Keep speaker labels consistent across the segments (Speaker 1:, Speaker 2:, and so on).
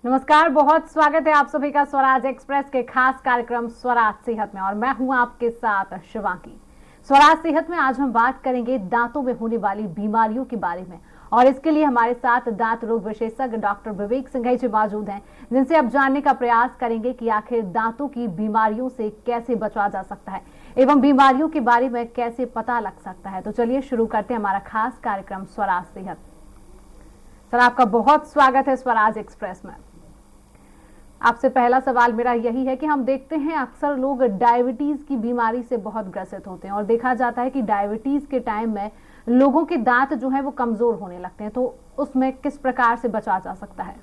Speaker 1: नमस्कार, बहुत स्वागत है आप सभी का स्वराज एक्सप्रेस के खास कार्यक्रम स्वराज सेहत में और मैं हूं आपके साथ शिवांगी। स्वराज सेहत में आज हम बात करेंगे दांतों में होने वाली बीमारियों के बारे में और इसके लिए हमारे साथ दांत रोग विशेषज्ञ डॉक्टर विवेक सिंघई जी मौजूद हैं, जिनसे अब जानने का प्रयास करेंगे कि आखिर दांतों की बीमारियों से कैसे बचा जा सकता है एवं बीमारियों के बारे में कैसे पता लग सकता है। तो चलिए शुरू करते हैं हमारा खास कार्यक्रम स्वराज सेहत। सर, आपका बहुत स्वागत है स्वराज एक्सप्रेस में। आपसे पहला सवाल मेरा यही है कि हम देखते हैं अक्सर लोग डायबिटीज की बीमारी से बहुत ग्रसित होते हैं और देखा जाता है कि डायबिटीज के टाइम में लोगों के दांत जो है वो कमजोर होने लगते हैं, तो उसमें किस प्रकार से बचा जा सकता है?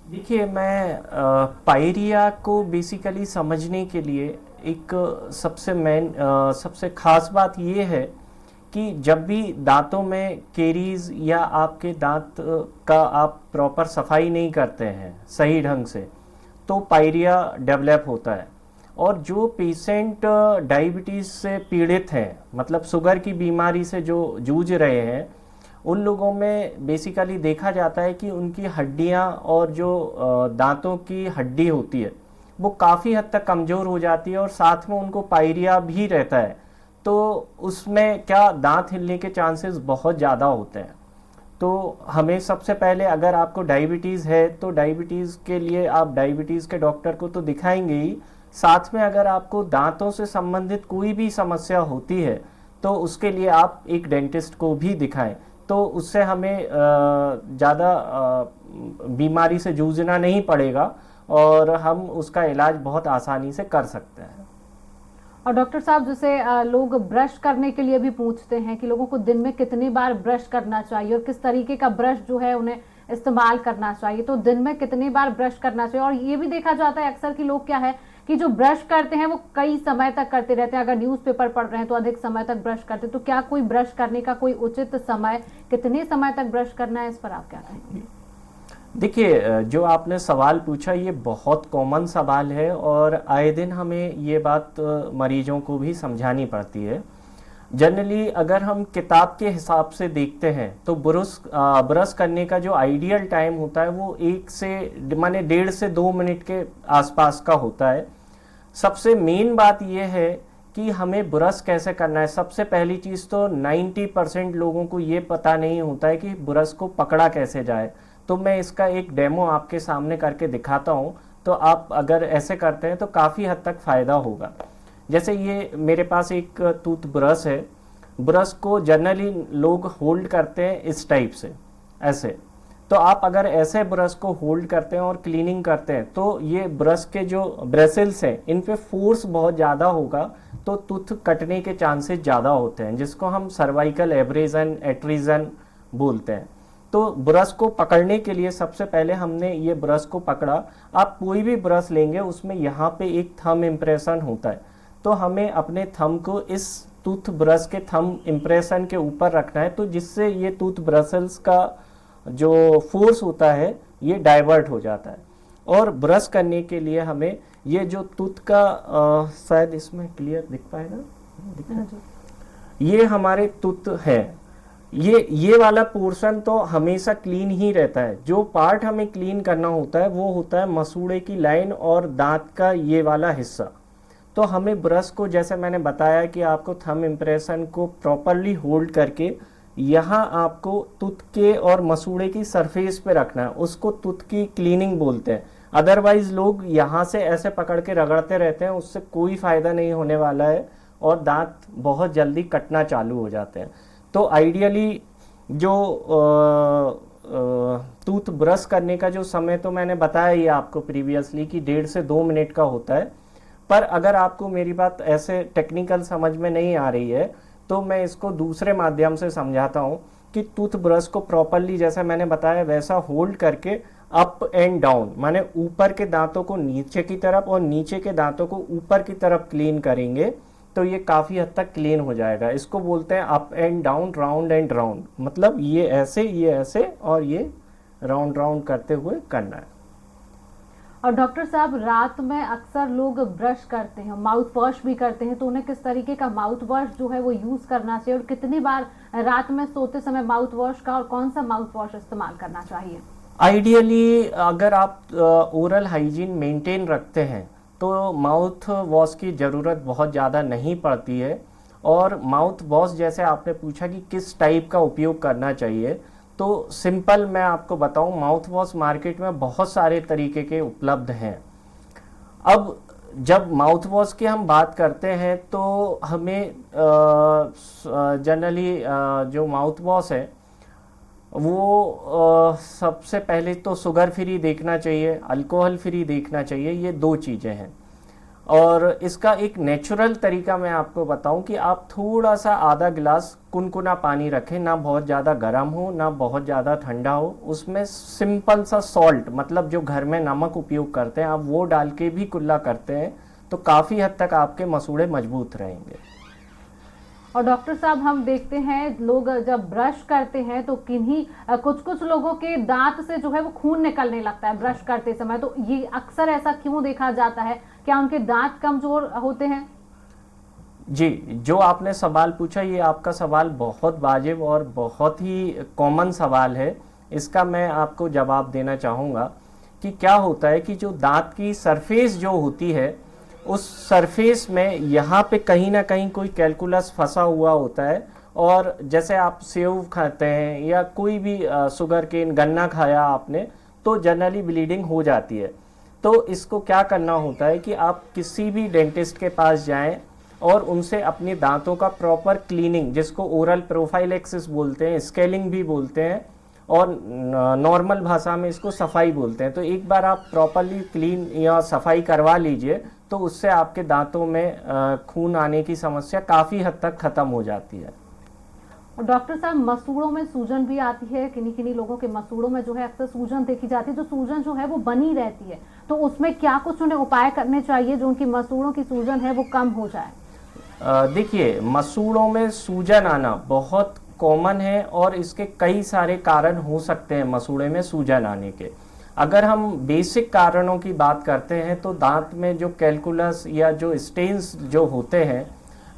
Speaker 2: देखिए, मैं पायरिया को बेसिकली समझने के लिए एक सबसे खास बात ये है कि जब भी दांतों में केरीज या आपके दांत का आप प्रॉपर सफाई नहीं करते हैं सही ढंग से, तो पायरिया डेवलप होता है। और जो पेशेंट डायबिटीज़ से पीड़ित हैं, मतलब शुगर की बीमारी से जो जूझ रहे हैं, उन लोगों में बेसिकली देखा जाता है कि उनकी हड्डियां और जो दांतों की हड्डी होती है वो काफ़ी हद तक कमज़ोर हो जाती है और साथ में उनको पायरिया भी रहता है। तो उसमें क्या दांत हिलने के चांसेस बहुत ज़्यादा होते हैं। तो हमें सबसे पहले, अगर आपको डायबिटीज़ है तो डायबिटीज़ के लिए आप डायबिटीज़ के डॉक्टर को तो दिखाएंगे ही, साथ में अगर आपको दांतों से संबंधित कोई भी समस्या होती है तो उसके लिए आप एक डेंटिस्ट को भी दिखाएं। तो उससे हमें ज़्यादा बीमारी से जूझना नहीं पड़ेगा और हम उसका इलाज बहुत आसानी से कर सकते हैं।
Speaker 1: और डॉक्टर साहब, जैसे लोग ब्रश करने के लिए भी पूछते हैं कि लोगों को दिन में कितनी बार ब्रश करना चाहिए और किस तरीके का ब्रश जो है उन्हें इस्तेमाल करना चाहिए, तो दिन में कितनी बार ब्रश करना चाहिए। और ये भी देखा जाता है अक्सर कि लोग क्या है कि जो ब्रश करते हैं वो कई समय तक करते रहते हैं। अगर न्यूज़पेपर पढ़ रहे हैं तो अधिक समय तक ब्रश करते हैं, तो क्या कोई ब्रश करने का कोई उचित समय, कितने समय तक ब्रश करना है, इस पर आप क्या कहेंगे?
Speaker 2: देखिए, जो आपने सवाल पूछा ये बहुत कॉमन सवाल है और आए दिन हमें ये बात मरीजों को भी समझानी पड़ती है। जनरली अगर हम किताब के हिसाब से देखते हैं तो ब्रश करने का जो आइडियल टाइम होता है वो 1 से 2 मिनट के आसपास का होता है। सबसे मेन बात यह है कि हमें ब्रश कैसे करना है। सबसे पहली चीज़ तो 90% लोगों को ये पता नहीं होता है कि ब्रश को पकड़ा कैसे जाए। तो मैं इसका एक डेमो आपके सामने करके दिखाता हूँ, तो आप अगर ऐसे करते हैं तो काफ़ी हद तक फ़ायदा होगा। जैसे ये मेरे पास एक टूथ ब्रश है। ब्रश को जनरली लोग होल्ड करते हैं इस टाइप से, ऐसे। तो आप अगर ऐसे ब्रश को होल्ड करते हैं और क्लीनिंग करते हैं तो ये ब्रश के जो ब्रेसल्स हैं इन पे फोर्स बहुत ज़्यादा होगा, तो टूथ कटने के चांसेस ज़्यादा होते हैं, जिसको हम सर्वाइकल एब्रेजन, एट्रीजन बोलते हैं। तो ब्रश को पकड़ने के लिए सबसे पहले हमने ये ब्रश को पकड़ा। आप कोई भी ब्रश लेंगे उसमें यहाँ पे एक थंब इम्प्रेशन होता है, तो हमें अपने थंब को इस टूथ ब्रश के थंब इम्प्रेशन के ऊपर रखना है, तो जिससे ये टूथ ब्रशल्स का जो फोर्स होता है ये डाइवर्ट हो जाता है। और ब्रश करने के लिए हमें ये जो टूथ का शायद इसमें क्लियर दिख पाएगा, ये हमारे टूथ है, ये वाला पोर्शन तो हमेशा क्लीन ही रहता है। जो पार्ट हमें क्लीन करना होता है वो होता है मसूड़े की लाइन और दांत का ये वाला हिस्सा। तो हमें ब्रश को, जैसे मैंने बताया कि आपको थंब इम्प्रेशन को प्रॉपरली होल्ड करके यहाँ आपको टूथ के और मसूड़े की सरफेस पे रखना है, उसको टूथ की क्लीनिंग बोलते हैं। अदरवाइज लोग यहाँ से ऐसे पकड़ के रगड़ते रहते हैं, उससे कोई फ़ायदा नहीं होने वाला है और दांत बहुत जल्दी कटना चालू हो जाते हैं। तो आइडियली जो टूथ ब्रश करने का जो समय तो मैंने बताया ही आपको प्रीवियसली कि 1.5 से 2 मिनट का होता है। पर अगर आपको मेरी बात ऐसे टेक्निकल समझ में नहीं आ रही है तो मैं इसको दूसरे माध्यम से समझाता हूँ कि टूथ ब्रश को प्रॉपरली, जैसा मैंने बताया वैसा होल्ड करके अप एंड डाउन, माने ऊपर के दांतों को नीचे की तरफ और नीचे के दांतों को ऊपर की तरफ क्लीन करेंगे तो ये काफ़ी हद तक क्लीन हो जाएगा। इसको बोलते हैं up and down, round and round, मतलब ये ऐसे और ये राउंड राउंड करते हुए करना है।
Speaker 1: और डॉक्टर साहब, रात में अक्सर लोग ब्रश करते हैं, माउथ वॉश भी करते हैं, तो उन्हें किस तरीके का माउथ वॉश जो है वो यूज करना चाहिए और कितनी बार रात में सोते समय माउथ वॉश का और कौन सा माउथ वॉश इस्तेमाल करना चाहिए?
Speaker 2: आइडियली अगर आप ओरल हाइजीन मेंटेन रखते हैं तो माउथ वॉश की ज़रूरत बहुत ज़्यादा नहीं पड़ती है। और माउथ वॉश जैसे आपने पूछा कि किस टाइप का उपयोग करना चाहिए, तो सिंपल मैं आपको बताऊं, माउथ वॉश मार्केट में बहुत सारे तरीके के उपलब्ध हैं। अब जब माउथ वॉश की हम बात करते हैं तो हमें जनरली जो माउथ वॉश है वो सबसे पहले तो शुगर फ्री देखना चाहिए, अल्कोहल फ्री देखना चाहिए, ये दो चीज़ें हैं। और इसका एक नेचुरल तरीका मैं आपको बताऊं कि आप थोड़ा सा आधा गिलास कुनकुना पानी रखें, ना बहुत ज़्यादा गर्म हो ना बहुत ज़्यादा ठंडा हो, उसमें सिंपल सा सॉल्ट, मतलब जो घर में नमक उपयोग करते हैं आप वो डाल के भी कुल्ला करते हैं तो काफ़ी हद तक आपके मसूड़े मजबूत रहेंगे।
Speaker 1: और डॉक्टर साहब हम देखते हैं लोग जब ब्रश करते हैं तो कुछ कुछ लोगों के दांत से जो है वो खून निकलने लगता है ब्रश करते समय, तो ये अक्सर ऐसा क्यों देखा जाता है? क्या उनके दांत कमजोर होते हैं?
Speaker 2: जी, जो आपने सवाल पूछा ये आपका सवाल बहुत वाजिब और बहुत ही कॉमन सवाल है। इसका मैं आपको जवाब देना चाहूँगा कि क्या होता है कि जो दांत की सरफेस जो होती है उस सरफेस में यहाँ पे कहीं ना कहीं कोई कैलकुलस फंसा हुआ होता है। और जैसे आप सेव खाते हैं या कोई भी शुगर केन गन्ना खाया आपने तो जनरली ब्लीडिंग हो जाती है। तो इसको क्या करना होता है कि आप किसी भी डेंटिस्ट के पास जाएं और उनसे अपने दांतों का प्रॉपर क्लीनिंग, जिसको ओरल प्रोफाइलेक्सिस बोलते हैं, स्केलिंग भी बोलते हैं और नॉर्मल भाषा में इसको सफाई बोलते हैं, तो एक बार आप प्रॉपरली क्लीन या सफाई करवा लीजिए तो उससे आपके दांतों में खून आने की समस्या काफ़ी हद तक ख़त्म हो जाती है।
Speaker 1: और डॉक्टर साहब मसूड़ों में सूजन भी आती है, किन्हीं किन्हीं लोगों के मसूड़ों में जो है अक्सर सूजन देखी जाती है, जो सूजन जो है वो बनी रहती है, तो उसमें क्या कुछ उन्हें उपाय करने चाहिए जो उनकी मसूड़ों की सूजन है वो कम हो जाए?
Speaker 2: देखिए, मसूड़ों में सूजन आना बहुत कॉमन है और इसके कई सारे कारण हो सकते हैं मसूड़े में सूजन आने के। अगर हम बेसिक कारणों की बात करते हैं तो दांत में जो कैलकुलस या जो स्टेन्स जो होते हैं,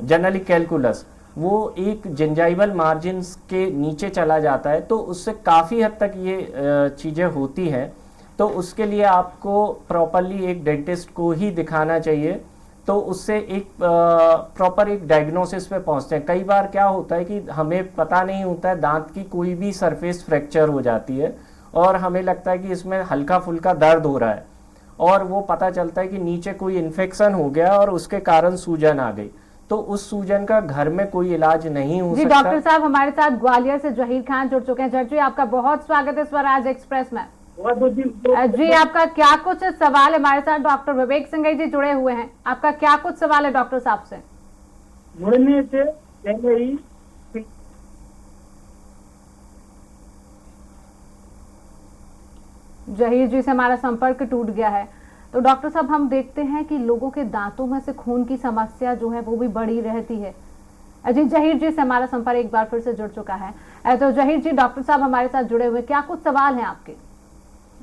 Speaker 2: जनरली कैलकुलस वो एक जिंजाइवल मार्जिन्स के नीचे चला जाता है, तो उससे काफ़ी हद तक ये चीज़ें होती हैं। तो उसके लिए आपको प्रॉपरली एक डेंटिस्ट को ही दिखाना चाहिए, तो उससे एक प्रॉपर एक डायग्नोसिस पे पहुंचते हैं। कई बार क्या होता है कि हमें पता नहीं होता है, दांत की कोई भी सरफेस फ्रैक्चर हो जाती है और हमें लगता है कि इसमें हल्का फुल्का दर्द हो रहा है और वो पता चलता है कि नीचे कोई इन्फेक्शन हो गया और उसके कारण सूजन आ गई, तो उस सूजन का घर में कोई इलाज नहीं हो सकता।
Speaker 1: डॉक्टर साहब हमारे साथ ग्वालियर से जहीर खान जुड़ चुके हैं। जहीर जी आपका बहुत स्वागत है स्वराज एक्सप्रेस में। जी आपका क्या कुछ सवाल है? हमारे साथ डॉक्टर विवेक सिंह जी जुड़े हुए हैं, आपका क्या कुछ सवाल है डॉक्टर साहब से?
Speaker 3: मुड़ने से पहले ही
Speaker 1: जहीर जी से हमारा संपर्क टूट गया है। तो डॉक्टर साहब हम देखते हैं कि लोगों के दांतों में से खून की समस्या जो है वो भी बढ़ी रहती है। जी जहीर जी से हमारा संपर्क एक बार फिर से जुड़ चुका है। तो जहीर जी डॉक्टर साहब हमारे साथ जुड़े हुए, क्या कुछ सवाल हैं आपके?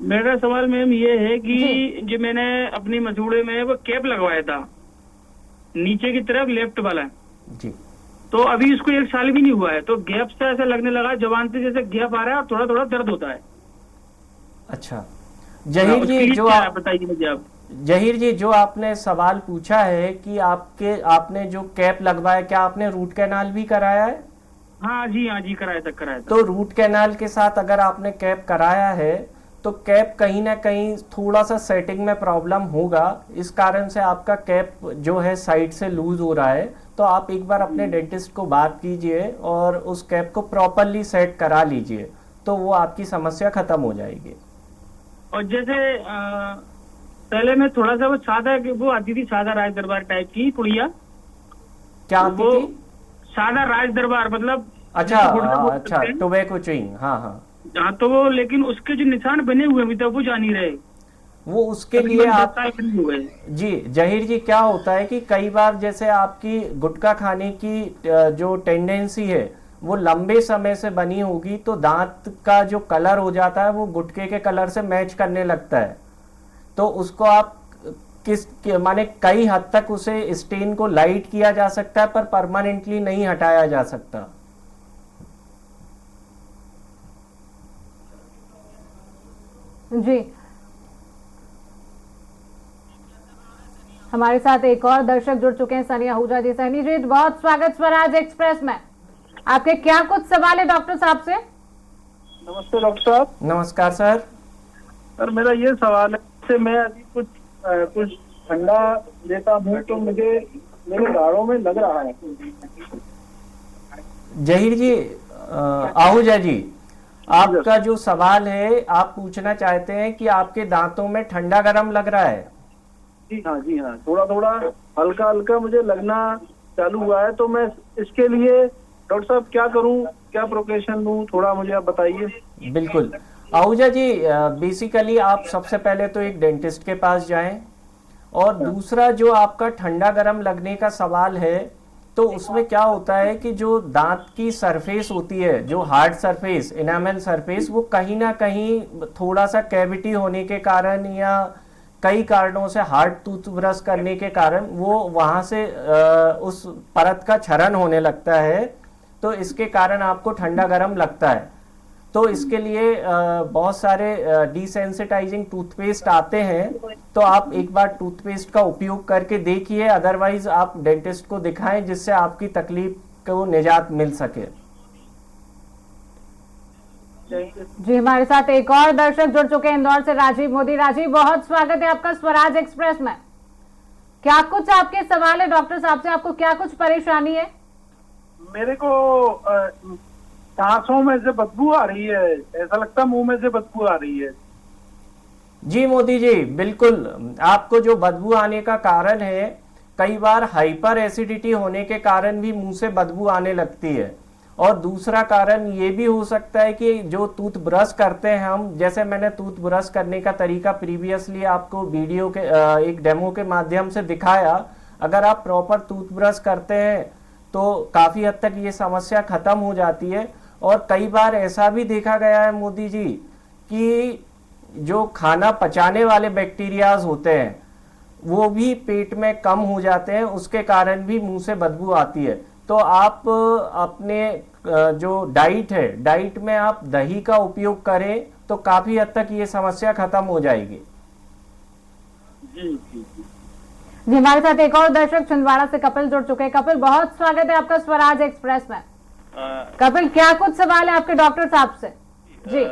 Speaker 3: मेरा सवाल मैम ये है कि जो मैंने अपनी मसूड़े में वो कैप लगवाया था नीचे की तरफ लेफ्ट वाला
Speaker 2: जी,
Speaker 3: तो अभी इसको 1 साल भी नहीं हुआ है, तो गैप से ऐसा लगने लगा जवान से जैसे गैप आ रहा है और थोड़ा थोड़ा दर्द होता है।
Speaker 2: अच्छा जहीर जी, जो
Speaker 3: बताइए मुझे आप।
Speaker 2: जहीर जी, जो आपने सवाल पूछा है कि आपने जो कैप लगवाया, क्या आपने रूट कैनाल भी कराया है?
Speaker 3: हाँ जी कराया था।
Speaker 2: तो रूट कैनाल के साथ अगर आपने कैप कराया है तो कैप कहीं ना कहीं थोड़ा सा सेटिंग में प्रॉब्लम होगा, इस कारण से आपका कैप जो है साइड से लूज हो रहा है। तो आप एक बार अपने डेंटिस्ट को बात कीजिए और उस कैप को प्रॉपरली सेट करा लीजिए, तो वो आपकी समस्या खत्म हो जाएगी।
Speaker 3: और जैसे पहले मैं थोड़ा सा वो सादा वो आती थी, सादा राज दरबार टाइप की पुड़िया।
Speaker 2: क्या आती थी?
Speaker 3: सादा राज दरबार मतलब
Speaker 2: अच्छा टोबैको च्युइंग। हाँ,
Speaker 3: तो वो लेकिन उसके जो निशान बने हुए अभी तक वो जा नहीं रहे,
Speaker 2: वो उसके लिए आप जी जहीर जी, क्या होता है कि कई बार जैसे आपकी गुटखा खाने की जो टेंडेंसी है वो लंबे समय से बनी होगी, तो दांत का जो कलर हो जाता है वो गुटखे के कलर से मैच करने लगता है। तो उसको आप माने कई हद तक उसे स्टेन को लाइट किया जा सकता है पर परमानेंटली नहीं हटाया जा सकता।
Speaker 1: जी, हमारे साथ एक और दर्शक जुड़ चुके हैं, सनी आहूजा जी। सनी जी, बहुत स्वागत स्वराज एक्सप्रेस में। आपके क्या कुछ सवाल है डॉक्टर साहब से?
Speaker 4: नमस्ते डॉक्टर साहब।
Speaker 2: नमस्कार सर।
Speaker 4: सर मेरा ये सवाल है, जैसे मैं अभी कुछ ठंडा लेता हूँ तो मुझे मेरे गाड़ों में लग रहा है।
Speaker 2: जहीर जी, आहूजा जी, आपका जो सवाल है, आप पूछना चाहते हैं कि आपके दांतों में ठंडा गरम लग रहा है।
Speaker 4: जी हाँ, थोड़ा थोड़ा हल्का हल्का मुझे लगना चालू हुआ है। तो मैं इसके लिए डॉक्टर साहब क्या करूं, क्या प्रिकॉशन लूं, थोड़ा मुझे आप बताइए।
Speaker 2: बिल्कुल आहूजा जी, बेसिकली आप सबसे पहले तो एक डेंटिस्ट के पास जाएं, और दूसरा जो आपका ठंडा गरम लगने का सवाल है, तो उसमें क्या होता है कि जो दांत की सरफेस होती है, जो हार्ड सरफेस, इनामेल सरफेस, वो कहीं ना कहीं थोड़ा सा कैविटी होने के कारण या कई कारणों से हार्ड टूथब्रश करने के कारण वो वहां से उस परत का क्षरण होने लगता है, तो इसके कारण आपको ठंडा गरम लगता है। तो इसके लिए बहुत सारे डिसेंसिटाइजिंग टूथपेस्ट आते हैं, तो आप एक बार टूथपेस्ट का उपयोग करके देखिए, अदरवाइज आप डेंटिस्ट को दिखाएं जिससे आपकी तकलीफ को निजात मिल सके।
Speaker 1: जी, हमारे साथ एक और दर्शक जुड़ चुके हैं इंदौर से, राजीव मोदी। राजीव, बहुत स्वागत है आपका स्वराज एक्सप्रेस में। क्या कुछ आपके सवाल है डॉक्टर साहब से? आपको क्या कुछ परेशानी है?
Speaker 4: मेरे को सांसों में से बदबू आ रही है, ऐसा लगता है मुंह में से बदबू आ रही है।
Speaker 2: जी मोदी जी, बिल्कुल, आपको जो बदबू आने का कारण है, कई बार हाइपर एसिडिटी होने के कारण भी मुंह से बदबू आने लगती है। और दूसरा कारण ये भी हो सकता है कि जो टूथ ब्रश करते हैं हम, जैसे मैंने टूथ ब्रश करने का तरीका प्रीवियसली आपको वीडियो के एक डेमो के माध्यम से दिखाया, अगर आप प्रॉपर टूथ ब्रश करते हैं तो काफी हद तक ये समस्या खत्म हो जाती है। और कई बार ऐसा भी देखा गया है मोदी जी कि जो खाना पचाने वाले बैक्टीरियाज होते हैं वो भी पेट में कम हो जाते हैं, उसके कारण भी मुंह से बदबू आती है। तो आप अपने जो डाइट है, डाइट में आप दही का उपयोग करें तो काफी हद तक ये समस्या खत्म हो जाएगी।
Speaker 4: जी,
Speaker 1: हमारे साथ एक और दर्शक छिंदवाड़ा से कपिल जुड़ चुके हैं। कपिल, बहुत स्वागत है आपका स्वराज एक्सप्रेस में। कपिल, क्या कुछ सवाल है आपके डॉक्टर साहब से? जी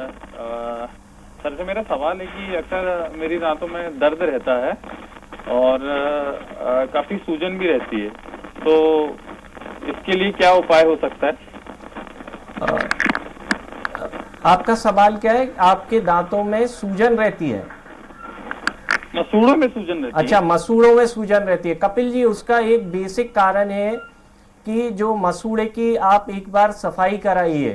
Speaker 5: सर से मेरा सवाल है कि अक्सर मेरी दांतों में दर्द रहता है और काफी सूजन भी रहती है, तो इसके लिए क्या उपाय हो सकता है?
Speaker 2: आपका सवाल क्या है? आपके दांतों में सूजन रहती है?
Speaker 5: मसूड़ों में सूजन रहती है।
Speaker 2: अच्छा, मसूड़ों में सूजन रहती है। कपिल जी, उसका एक बेसिक कारण है कि जो मसूड़े की आप एक बार सफाई कराइए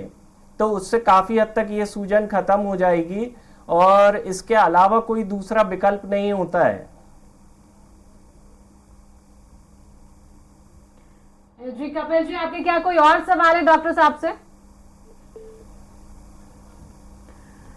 Speaker 2: तो उससे काफी हद तक ये सूजन खत्म हो जाएगी, और इसके अलावा कोई दूसरा विकल्प नहीं होता है।
Speaker 1: जी कपिल जी, आपके क्या कोई और सवाल है डॉक्टर साहब से?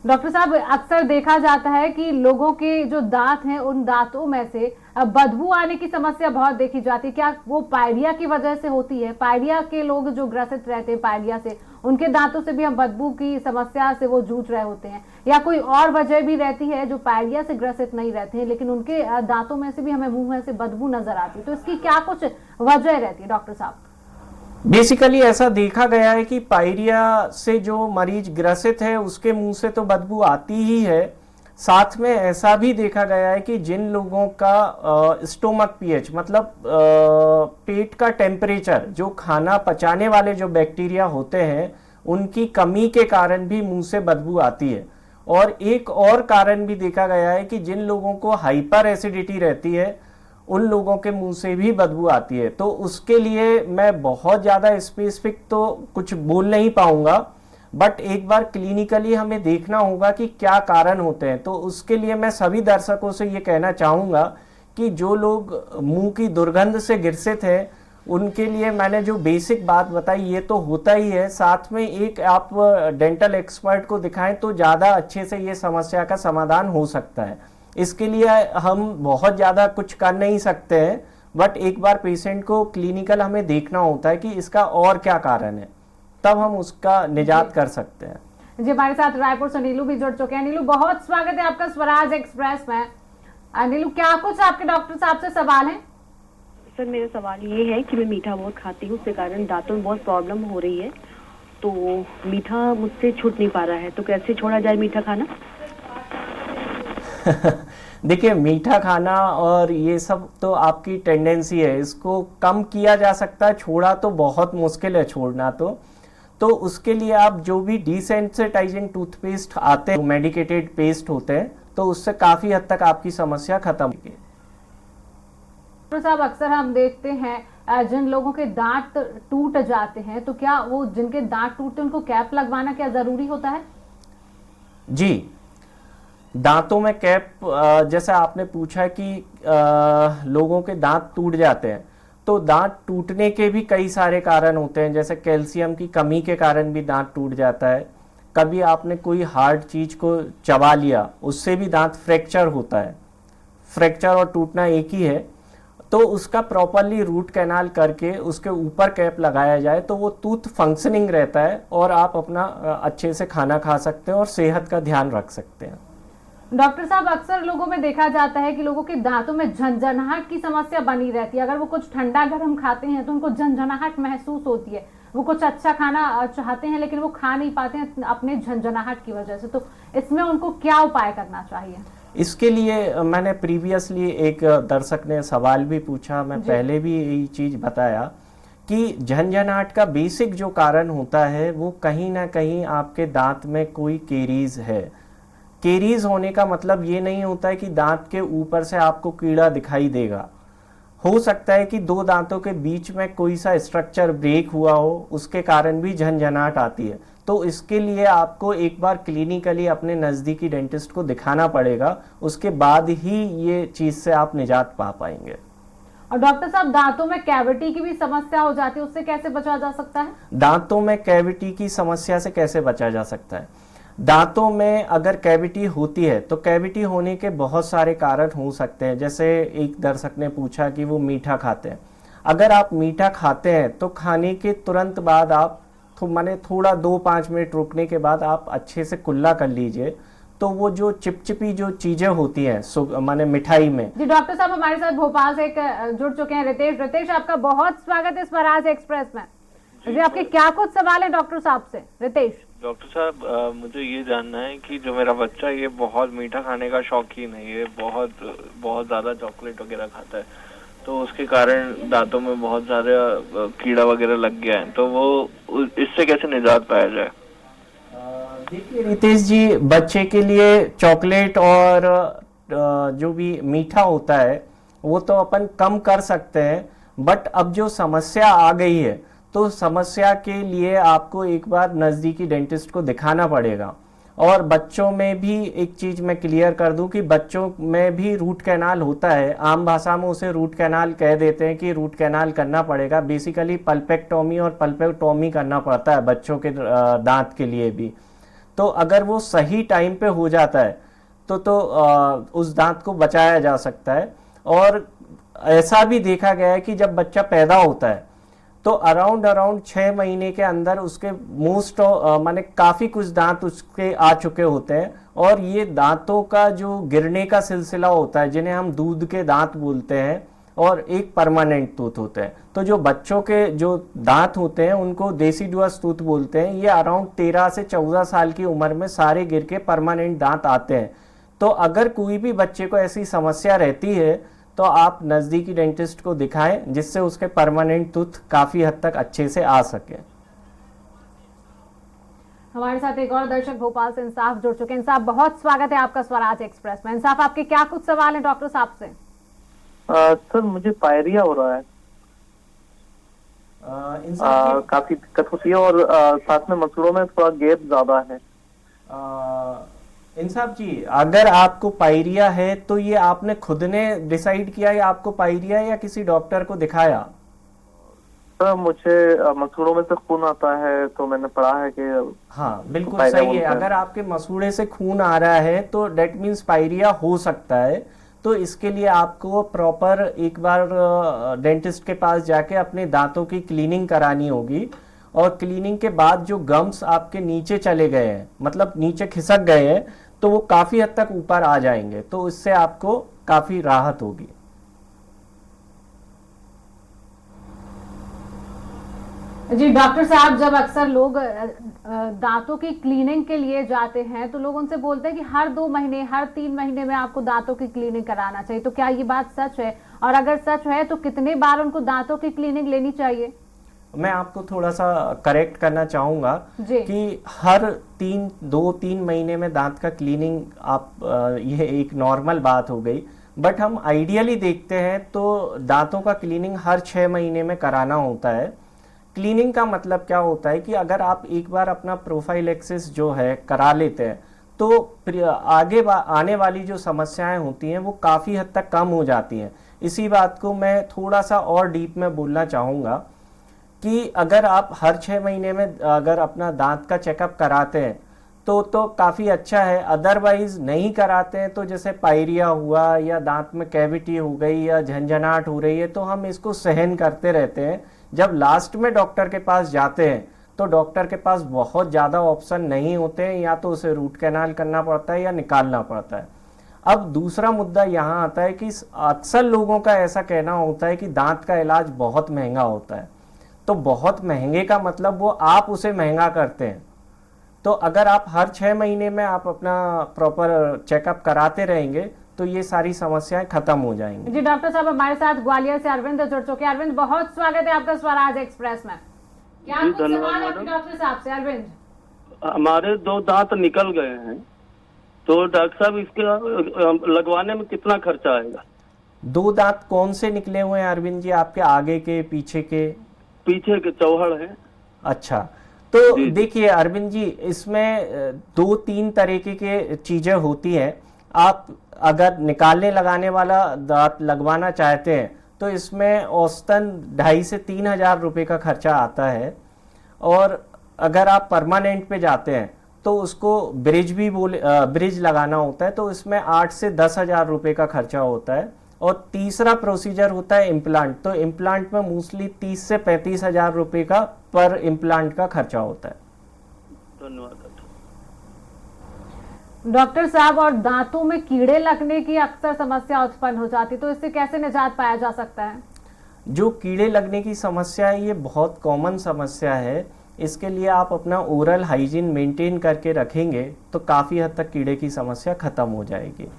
Speaker 1: डॉक्टर साहब, अक्सर देखा जाता है कि लोगों के जो दांत हैं, उन दांतों में से बदबू आने की समस्या बहुत देखी जाती है। क्या वो पायरिया की वजह से होती है? पायरिया के लोग जो ग्रसित रहते हैं पायरिया से, उनके दांतों से भी हम बदबू की समस्या से वो जूझ रहे होते हैं, या कोई और वजह भी रहती है जो पायरिया से ग्रसित नहीं रहते हैं लेकिन उनके दांतों में से भी हमें मुंह में से बदबू नजर आती है? तो इसकी क्या कुछ वजह रहती है डॉक्टर साहब?
Speaker 2: बेसिकली ऐसा देखा गया है कि पायरिया से जो मरीज ग्रसित है उसके मुंह से तो बदबू आती ही है, साथ में ऐसा भी देखा गया है कि जिन लोगों का स्टोमक पीएच, मतलब पेट का टेम्परेचर, जो खाना पचाने वाले जो बैक्टीरिया होते हैं उनकी कमी के कारण भी मुंह से बदबू आती है। और एक और कारण भी देखा गया है कि जिन लोगों को हाइपर एसिडिटी रहती है उन लोगों के मुंह से भी बदबू आती है। तो उसके लिए मैं बहुत ज़्यादा स्पेसिफिक तो कुछ बोल नहीं पाऊंगा, बट एक बार क्लिनिकली हमें देखना होगा कि क्या कारण होते हैं। तो उसके लिए मैं सभी दर्शकों से ये कहना चाहूँगा कि जो लोग मुंह की दुर्गंध से ग्रसित हैं उनके लिए मैंने जो बेसिक बात बताई ये तो होता ही है, साथ में एक आप डेंटल एक्सपर्ट को दिखाएं तो ज़्यादा अच्छे से ये समस्या का समाधान हो सकता है। इसके लिए हम बहुत ज़्यादा कुछ कर नहीं सकते हैं, बट एक बार पेशेंट को क्लिनिकल हमें देखना होता है कि इसका और क्या कारण है, तब हम उसका निजात कर सकते हैं।
Speaker 1: जी, हमारे साथ रायपुर से नीलू भी जुड़ चुके हैं। नीलू, बहुत स्वागत है आपका स्वराज एक्सप्रेस में। नीलू, क्या कुछ आपके डॉक्टर साहब से सवाल है?
Speaker 6: सर, मेरा सवाल ये है कि मैं मीठा बहुत खाती हूँ, उसके कारण दांतों में बहुत प्रॉब्लम हो रही है। तो मीठा मुझसे छूट नहीं पा रहा है, तो कैसे छोड़ा जाए मीठा खाना?
Speaker 2: देखिए, मीठा खाना और ये सब तो आपकी टेंडेंसी है, इसको कम किया जा सकता है, छोड़ा तो बहुत मुश्किल है छोड़ना। तो उसके लिए आप जो भी डिसेंसिटाइजिंग टूथपेस्ट आते हैं, मेडिकेटेड पेस्ट होते हैं, तो उससे काफी हद तक आपकी समस्या खत्म होगी।
Speaker 1: डॉक्टर साहब, अक्सर हम देखते हैं जिन लोगों के दांत टूट जाते हैं, तो क्या वो जिनके दांत टूटते हैं उनको कैप लगवाना क्या जरूरी होता है?
Speaker 2: जी, दांतों में कैप, जैसा आपने पूछा कि लोगों के दांत टूट जाते हैं, तो दांत टूटने के भी कई सारे कारण होते हैं। जैसे कैल्शियम की कमी के कारण भी दांत टूट जाता है। कभी आपने कोई हार्ड चीज को चबा लिया, उससे भी दांत फ्रैक्चर होता है। फ्रैक्चर और टूटना एक ही है। तो उसका प्रॉपरली रूट कैनाल करके उसके ऊपर कैप लगाया जाए तो वो टूथ फंक्शनिंग रहता है और आप अपना अच्छे से खाना खा सकते हैं और सेहत का ध्यान रख सकते हैं।
Speaker 1: डॉक्टर साहब, अक्सर लोगों में देखा जाता है कि लोगों के दांतों में झंझनाहट की समस्या बनी रहती है। अगर वो कुछ ठंडा गर्म खाते हैं तो उनको झंझनाहट महसूस होती है। वो कुछ अच्छा खाना चाहते हैं लेकिन वो खा नहीं पाते हैं अपने झंझनाहट की वजह से। तो इसमें उनको क्या उपाय करना चाहिए?
Speaker 2: इसके लिए मैंने प्रीवियसली एक दर्शक ने सवाल भी पूछा, मैं पहले भी यही चीज बताया कि झंझनाहट का बेसिक जो कारण होता है वो कहीं ना कहीं आपके दांत में कोई केरीज है। केरीज होने का मतलब ये नहीं होता है कि दांत के ऊपर से आपको कीड़ा दिखाई देगा। हो सकता है कि दो दांतों के बीच में कोई सा स्ट्रक्चर ब्रेक हुआ हो, उसके कारण भी झंझनाहट आती है। तो इसके लिए आपको एक बार क्लिनिकली अपने नज़दीकी डेंटिस्ट को दिखाना पड़ेगा, उसके बाद ही ये चीज़ से आप निजात पा पाएंगे।
Speaker 1: और डॉक्टर साहब, दांतों में कैविटी की भी समस्या हो जाती है, उससे कैसे बचा जा सकता है?
Speaker 2: दांतों में कैविटी की समस्या से कैसे बचा जा सकता है? दांतों में अगर कैविटी होती है तो कैविटी होने के बहुत सारे कारण हो सकते हैं। जैसे एक दर्शक ने पूछा कि वो मीठा खाते हैं। अगर आप मीठा खाते हैं तो खाने के तुरंत बाद आप माने थोड़ा 2-5 मिनट रुकने के बाद आप अच्छे से कुल्ला कर लीजिए, तो वो जो चिपचिपी जो चीजें होती हैं माने मिठाई में।
Speaker 1: जी, डॉक्टर साहब हमारे साथ भोपाल से एक जुड़ चुके हैं रितेश। रितेश, आपका बहुत स्वागत है स्वराज एक्सप्रेस में। जी, आपके क्या कुछ सवाल है डॉक्टर साहब से? रितेश।
Speaker 7: डॉक्टर साहब, मुझे ये जानना है कि जो मेरा बच्चा ये बहुत मीठा खाने का शौकीन है, ये बहुत ज्यादा चॉकलेट वगैरह खाता है, तो उसके कारण दांतों में बहुत ज्यादा कीड़ा वगैरह लग गया है, तो वो इससे कैसे निजात पाया जाए?
Speaker 2: देखिए रितेश जी, बच्चे के लिए चॉकलेट और जो भी मीठा होता है वो तो अपन कम कर सकते हैं, बट अब जो समस्या आ गई है तो समस्या के लिए आपको एक बार नज़दीकी डेंटिस्ट को दिखाना पड़ेगा। और बच्चों में भी एक चीज़ मैं क्लियर कर दूं कि बच्चों में भी रूट कैनाल होता है। आम भाषा में उसे रूट कैनाल कह देते हैं कि रूट कैनाल करना पड़ेगा। बेसिकली पल्पेक्टोमी और पल्पेक्टोमी करना पड़ता है बच्चों के दांत के लिए भी। तो अगर वो सही टाइम पे हो जाता है तो उस दांत को बचाया जा सकता है। और ऐसा भी देखा गया है कि जब बच्चा पैदा होता है तो अराउंड 6 महीने के अंदर उसके माने काफ़ी कुछ दांत उसके आ चुके होते हैं। और ये दांतों का जो गिरने का सिलसिला होता है, जिन्हें हम दूध के दांत बोलते हैं, और एक परमानेंट टूथ होते हैं। तो जो बच्चों के जो दांत होते हैं उनको डेसिडुअस टूथ बोलते हैं। ये अराउंड 13 से 14 साल की उम्र में सारे गिर के परमानेंट दांत आते हैं। तो अगर कोई भी बच्चे को ऐसी समस्या रहती है तो आप नज़दीकी डेंटिस्ट को दिखाएं, जिससे उसके परमानेंट टूथ काफ़ी हद तक अच्छे से आ सके।
Speaker 1: हमारे साथ एक और दर्शक भोपाल से इंसाफ जुड़ चुके हैं। इंसाफ, बहुत स्वागत है आपका स्वराज एक्सप्रेस में। इंसाफ, आपके क्या कुछ सवाल हैं डॉक्टर साहब से?
Speaker 4: सर, मुझे पायरिया हो रहा है। काफी दिक्कत होती है और साथ में मसूड़ों में थोड़ा गैप ज्यादा है।
Speaker 2: इंसाफ जी, अगर आपको पायरिया है तो ये आपने खुद ने डिसाइड किया या आपको पायरिया या किसी डॉक्टर को दिखाया?
Speaker 4: सर, मुझे मसूड़ों में से खून आता है तो मैंने पढ़ा है कि
Speaker 2: हाँ, बिल्कुल सही है। अगर आपके मसूड़े से खून आ रहा है तो डेट मीन्स पायरिया हो सकता है। तो इसके लिए आपको प्रॉपर एक बार डेंटिस्ट के पास जाके अपने दांतों की क्लीनिंग करानी होगी। और क्लीनिंग के बाद जो गम्स आपके नीचे चले गए हैं, मतलब नीचे खिसक गए हैं, तो वो काफी हद तक ऊपर आ जाएंगे, तो इससे आपको काफी राहत होगी।
Speaker 1: जी डॉक्टर साहब, जब अक्सर लोग दांतों की क्लीनिंग के लिए जाते हैं तो लोग उनसे बोलते हैं कि हर 2 महीने, हर 3 महीने में आपको दांतों की क्लीनिंग कराना चाहिए, तो क्या ये बात सच है? और अगर सच है तो कितने बार उनको दांतों की क्लीनिंग लेनी चाहिए?
Speaker 2: मैं आपको थोड़ा सा करेक्ट करना चाहूँगा कि हर 2-3 महीने में दांत का क्लीनिंग यह एक नॉर्मल बात हो गई, बट हम आइडियली देखते हैं तो दांतों का क्लीनिंग हर 6 महीने में कराना होता है। क्लीनिंग का मतलब क्या होता है कि अगर आप एक बार अपना प्रोफाइलेक्सिस जो है करा लेते हैं तो आगे आने वाली जो समस्याएं होती हैं वो काफ़ी हद तक कम हो जाती हैं। इसी बात को मैं थोड़ा सा और डीप में बोलना चाहूँगा कि अगर आप हर 6 महीने में अगर अपना दांत का चेकअप कराते हैं तो काफ़ी अच्छा है। अदरवाइज नहीं कराते हैं तो जैसे पायरिया हुआ या दांत में कैविटी हो गई या झंझनाहट हो रही है तो हम इसको सहन करते रहते हैं। जब लास्ट में डॉक्टर के पास जाते हैं तो डॉक्टर के पास बहुत ज़्यादा ऑप्शन नहीं होते हैं, या तो उसे रूट कैनाल करना पड़ता है या निकालना पड़ता है। अब दूसरा मुद्दा यहाँ आता है कि अक्सर लोगों का ऐसा कहना होता है कि दांत का इलाज बहुत महंगा होता है। तो बहुत महंगे का मतलब वो आप उसे महंगा करते हैं। तो अगर आप हर 6 महीने में आप अपना प्रॉपर चेकअप कराते रहेंगे तो ये सारी समस्याएं खत्म हो जाएंगी।
Speaker 1: जी डॉक्टर साहब, हमारे साथ ग्वालियर से अरविंद जुड़ चुके हैं। अरविंद, बहुत स्वागत है आपका स्वराज एक्सप्रेस में। क्या कुछ सवाल है डॉक्टर साहब से? अरविंद,
Speaker 4: हमारे 2 दांत निकल गए हैं, तो डॉक्टर साहब इसके लगवाने में कितना खर्चा आएगा?
Speaker 2: 2 दांत कौन से निकले हुए हैं अरविंद जी? आपके आगे के, पीछे के?
Speaker 4: पीछे के चौहड़ है।
Speaker 2: अच्छा, तो देखिए अरविंद जी, इसमें 2-3 तरीके के चीजें होती हैं। आप अगर निकालने लगाने वाला दांत लगवाना चाहते हैं तो इसमें औसतन 2,500 से 3,000 रुपये का खर्चा आता है। और अगर आप परमानेंट पे जाते हैं तो उसको ब्रिज लगाना होता है, तो इसमें 8 से 10,000 रुपये का खर्चा होता है। और तीसरा प्रोसीजर होता है इम्प्लांट। तो इम्प्लांट में मोस्टली 30 से 35,000 रुपये का पर इम्प्लांट का खर्चा होता है।
Speaker 4: धन्यवाद
Speaker 1: डॉक्टर साहब, और दांतों में कीड़े लगने की अक्सर समस्या उत्पन्न हो जाती, तो इससे कैसे निजात पाया जा सकता है?
Speaker 2: जो कीड़े लगने की समस्या है ये बहुत कॉमन समस्या है। इसके लिए आप अपना ओरल हाइजीन मेंटेन करके रखेंगे तो काफ़ी हद तक कीड़े की समस्या खत्म हो जाएगी।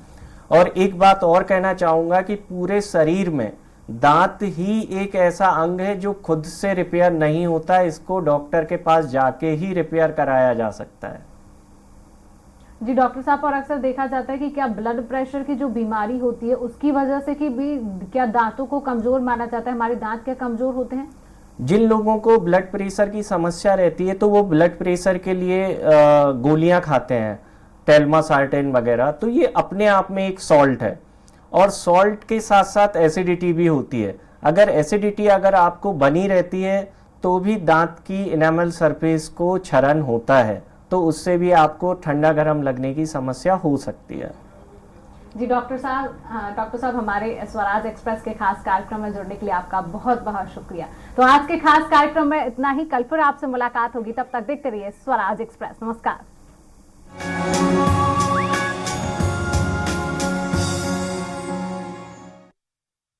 Speaker 2: और एक बात और कहना चाहूँगा कि पूरे शरीर में दांत ही एक ऐसा अंग है जो खुद से रिपेयर नहीं होता, इसको डॉक्टर के पास जाके ही रिपेयर कराया जा सकता है।
Speaker 1: जी डॉक्टर साहब, और अक्सर देखा जाता है कि क्या ब्लड प्रेशर की जो बीमारी होती है उसकी वजह से कि भी क्या दांतों को कमजोर माना जाता है? हमारे दांत क्या कमजोर होते हैं?
Speaker 2: जिन लोगों को ब्लड प्रेशर की समस्या रहती है तो वो ब्लड प्रेशर के लिए गोलियां खाते हैं, टेल्मासार्टेन वगैरह, तो ये अपने आप में एक सॉल्ट है। और सॉल्ट के साथ साथ एसिडिटी भी होती है। अगर एसिडिटी अगर आपको बनी रहती है तो भी दांत की इनेमल सरफेस को क्षरण होता है, तो उससे भी आपको ठंडा गर्म लगने की समस्या हो सकती है।
Speaker 1: जी डॉक्टर साहब, हमारे स्वराज एक्सप्रेस के खास कार्यक्रम में जुड़ने के लिए आपका बहुत बहुत शुक्रिया। तो आज के खास कार्यक्रम में इतना ही। कल फिर आपसे मुलाकात होगी, तब तक देखते रहिए स्वराज एक्सप्रेस। नमस्कार।